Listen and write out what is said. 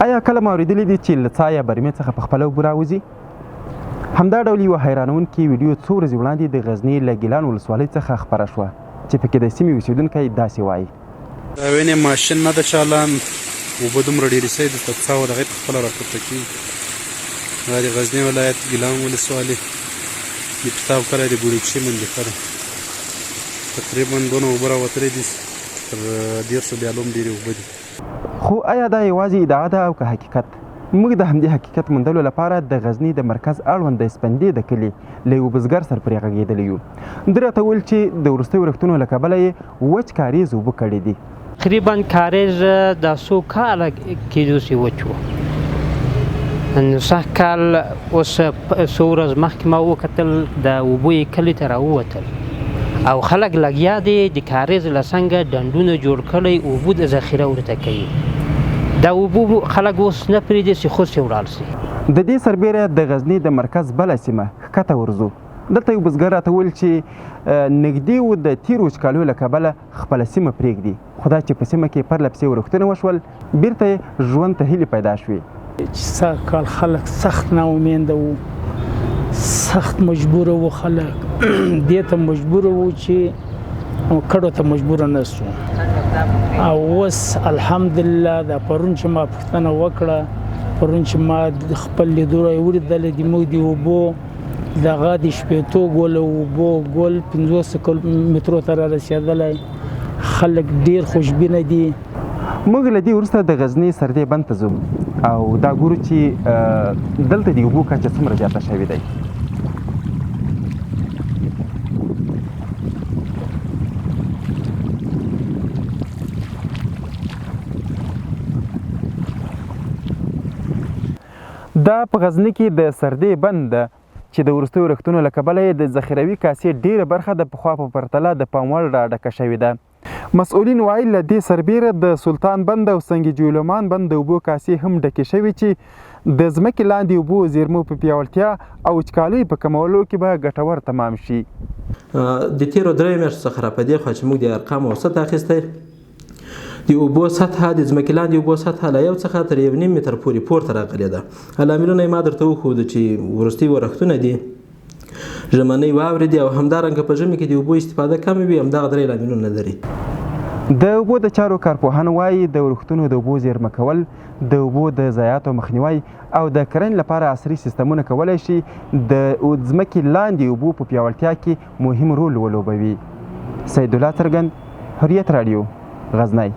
آیا کله مو اورېدلي دي چې له څاه یا برمې څخه په خپله اوبه راوځي؟ همدا ډول یوه حیرانوونکې ویډیو څو ورځې وړاندې د غزني له ګیلان ولسوالۍ څخه خپره شوه چې پکې د سیمې اوسېدونکی داسې وایي: دا وینې ماشین نه ده چالان، اوبه دومره ډېرې سوي دلته څاه وه د هغې په خپله راپورته کېږي. دا د غزني ولایت ګیلان ولسوالۍ د کتاب کلی د ګوریچي منطقه ده. تقریبا دونه اوبه راوتلې دي تر 1000 بیالو هم ډېرې اوبه دي. خو آیا دا یوازې ادعا ده او که حقیقت؟ موږ د همدې حقیقت موندلو لپاره د غزني د مرکز اړوند د سپندې د کلي له یو بزګر سره پرې غږېدلی یو. ده راته وویل چې د وروستیو ورښتونو له کبله یې وچ کاریز اوبه کړي دي. تقریبا کاریز دا څو کاله کېدو چې وچ و. نو سږ کال اوس څو ورځې مخکې ما وکتل د اوبو یې کلي ته راووتل او خلک لګیا دي د کاریز له څنګه ډنډونه جوړ کړی اوبو د ذخیره ورته کوي. دا اوبو خلک اوس نه پرېږدي چې خوسې ولاړ شي. د دې سربیره د غزني د مرکز بله سیمه ښکته ورځو. دلته یو بزګر راته وویل چې نږدې و د تېرو وچکالیو له کبله خپله سیمه پرېږدي، خو دا چې په سیمه کې پرله پسې ورښتونه وشول بیرته یې ژوند ته هیلې پیدا شوې. چې سږ کال خلک سخت ناامیده وو، سخت مجبوره وو، خلک دې ته مجبوره وو چې کډو ته مجبوره نه سو. او اوس الحمدلله دا پرون چې ما پوښتنه وکړه، پرون چې ما خپل لیدلوری ولیدلی د موږ د اوبو دغه د شپېتو ګوله اوبو ګول 50 کیلومترو ته رارسېدلی. خلک ډېر خوشبینه دي. موږ له دې وروسته د غزني سردې بند ته ځو او دا ګورو چې دلته د اوبو کچه څومره زیاته شوې دی. دا په غزني کې د سردې بند ده چې د وروستیو ورښتونو له کبله یې د ذخیروي کاسې ډېره برخه د پخوا په پرتله د پام وړ راډکه شوې ده. مسؤلین وایي له دې سربیره د سلطان بند او سنگ جویلمان بند د اوبو کاسې هم ډکې شوې چې د ځمکې لاندې اوبو زیرمو په پیاوړتیا او وچکالۍ په کمولو کې به ګټور تمام شي. د تېرو 3 میاشتو څخه را په دې خوا چې موږ د ارقامو اوسط اخیستی، د اوبو سطحه د ځمکې لاندې اوبو سطحه له 1 څخه تر 1.5 متر پورې پورته راغلې ده. لاملونه یې ما درته وښوده چې وروستي ورښتونه دي، ژمنۍ واورې دي او همدارنګه په ژمي کې د اوبو استفاده کمه وي. همدغه 3 لاملونه لري. د اوبو د چارو کارپوهان وایي د ورښتونو د اوبو زیرمه کول، د اوبو د ضایعاتو مخنیوی او د کرنې لپاره عصري سیستمونه کولی شي د ځمکې لاندې اوبو په پیاوړتیا کې مهم رول ولوبوي. سید الله څرګند، حریت راډیو، غزنی.